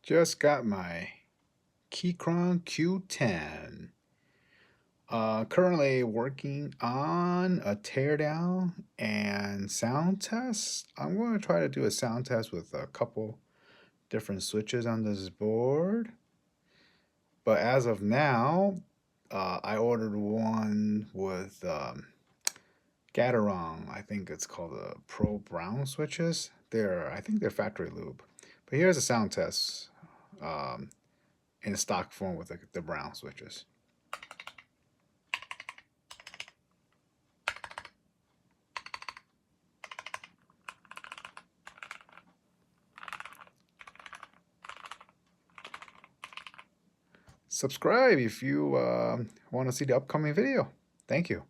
Just got my Keychron Q10. Currently working on a teardown and sound test. I'm going to try to do a sound test with a couple different switches on this board. But as of now, I ordered one with Keychron. I think it's called the Pro Brown switches. I think they're factory lube. But here's a sound test. In stock form with the brown switches. Subscribe if you want to see the upcoming video. Thank you.